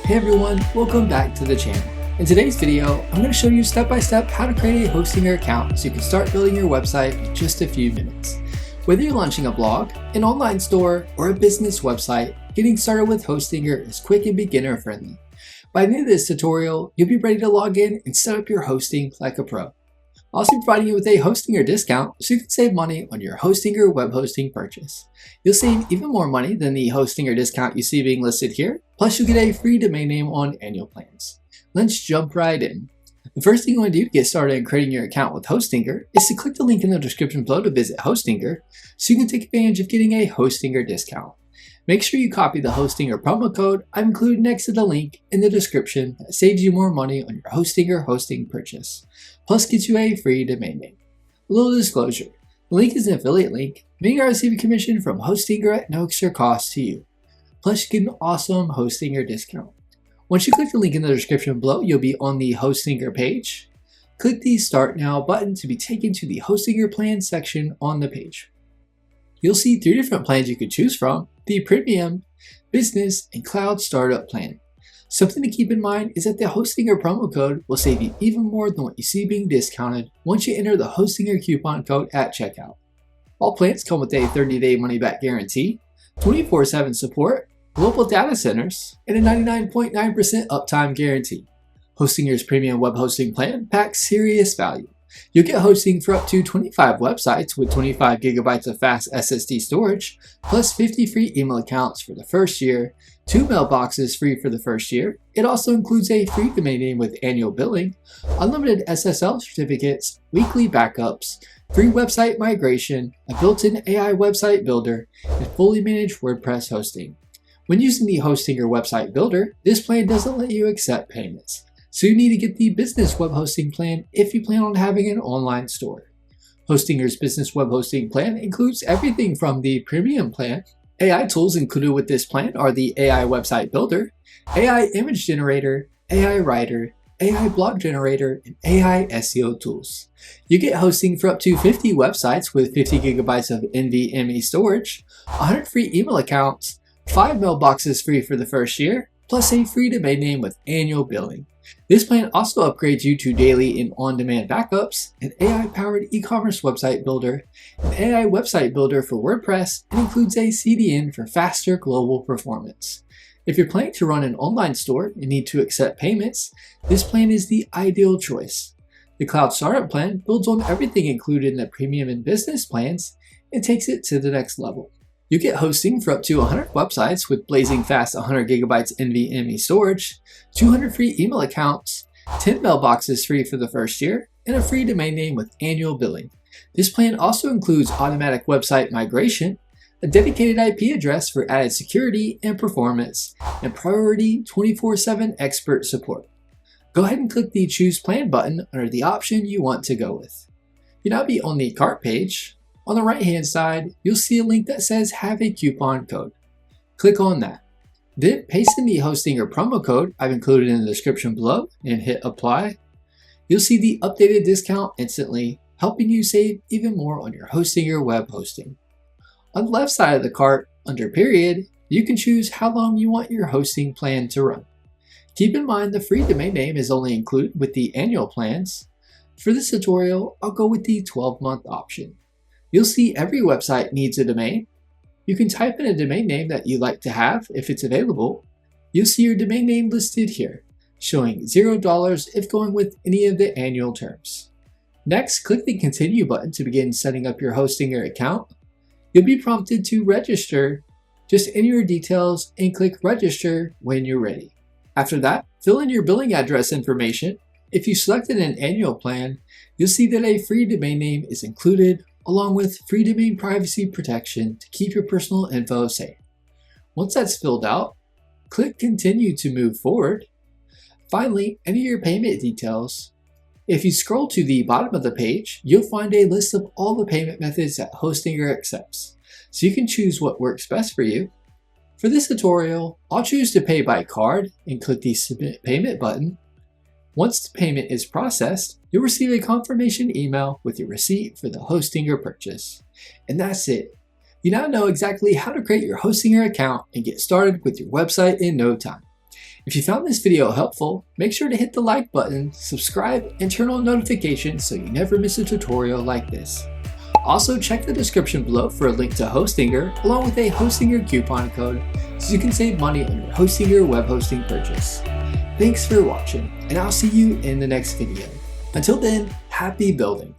Hey everyone, welcome back to the channel. In today's video, I'm going to show you step by step how to create a Hostinger account so you can start building your website in just a few minutes. Whether you're launching a blog, an online store, or a business website, getting started with Hostinger is quick and beginner friendly. By the end of this tutorial, you'll be ready to log in and set up your hosting like a pro. I'll also be providing you with a Hostinger discount so you can save money on your Hostinger web hosting purchase. You'll save even more money than the Hostinger discount you see being listed here, plus you'll get a free domain name on annual plans. Let's jump right in. The first thing you want to do to get started in creating your account with Hostinger is to click the link in the description below to visit Hostinger so you can take advantage of getting a Hostinger discount. Make sure you copy the Hostinger promo code I've included next to the link in the description that saves you more money on your Hostinger hosting purchase, plus gets you a free domain name. A little disclosure, the link is an affiliate link, meaning I receive a commission from Hostinger at no extra cost to you. Plus you get an awesome Hostinger discount. Once you click the link in the description below, you'll be on the Hostinger page. Click the Start Now button to be taken to the Hostinger plan section on the page. You'll see 3 different plans you could choose from: the Premium, Business, and Cloud Startup plan. Something to keep in mind is that the Hostinger promo code will save you even more than what you see being discounted once you enter the Hostinger coupon code at checkout. All plans come with a 30-day money-back guarantee, 24/7 support, global data centers, and a 99.9% uptime guarantee. Hostinger's premium web hosting plan packs serious value. You'll get hosting for up to 25 websites with 25 gigabytes of fast SSD storage, plus 50 free email accounts for the first year, 2 mailboxes free for the first year. It also includes a free domain name with annual billing, unlimited SSL certificates, weekly backups, free website migration, a built-in AI website builder, and fully managed WordPress hosting. When using the Hostinger website builder, this plan doesn't let you accept payments. So you need to get the business web hosting plan if you plan on having an online store. Hostinger's business web hosting plan includes everything from the premium plan. AI tools included with this plan are the AI website builder, AI image generator, AI writer, AI blog generator, and AI SEO tools. You get hosting for up to 50 websites with 50 gigabytes of NVMe storage, 100 free email accounts, 5 mailboxes free for the first year, plus a free domain name with annual billing. This plan also upgrades you to daily and on-demand backups, an AI-powered e-commerce website builder, an AI website builder for WordPress, and includes a CDN for faster global performance. If you're planning to run an online store and need to accept payments, this plan is the ideal choice. The Cloud Startup plan builds on everything included in the Premium and Business plans and takes it to the next level. You get hosting for up to 100 websites with blazing fast 100 gigabytes NVMe storage, 200 free email accounts, 10 mailboxes free for the first year, and a free domain name with annual billing. This plan also includes automatic website migration, a dedicated IP address for added security and performance, and priority 24/7 expert support. Go ahead and click the Choose Plan button under the option you want to go with. You'll now be on the cart page. On the right-hand side, you'll see a link that says Have a Coupon Code. Click on that. Then paste in the Hostinger promo code I've included in the description below and hit Apply. You'll see the updated discount instantly, helping you save even more on your Hostinger web hosting. On the left side of the cart, under Period, you can choose how long you want your hosting plan to run. Keep in mind the free domain name is only included with the annual plans. For this tutorial, I'll go with the 12-month option. You'll see every website needs a domain. You can type in a domain name that you'd like to have if it's available. You'll see your domain name listed here, showing $0 if going with any of the annual terms. Next, click the Continue button to begin setting up your Hostinger account. You'll be prompted to register. Just enter your details and click Register when you're ready. After that, fill in your billing address information. If you selected an annual plan, you'll see that a free domain name is included, along with free domain privacy protection to keep your personal info safe. Once that's filled out, click Continue to move forward. Finally, enter your payment details. If you scroll to the bottom of the page, you'll find a list of all the payment methods that Hostinger accepts, so you can choose what works best for you. For this tutorial, I'll choose to pay by card and click the Submit Payment button. Once the payment is processed, you'll receive a confirmation email with your receipt for the Hostinger purchase. And that's it. You now know exactly how to create your Hostinger account and get started with your website in no time. If you found this video helpful, make sure to hit the like button, subscribe, and turn on notifications so you never miss a tutorial like this. Also, check the description below for a link to Hostinger along with a Hostinger coupon code so you can save money on your Hostinger web hosting purchase. Thanks for watching, and I'll see you in the next video. Until then, happy building!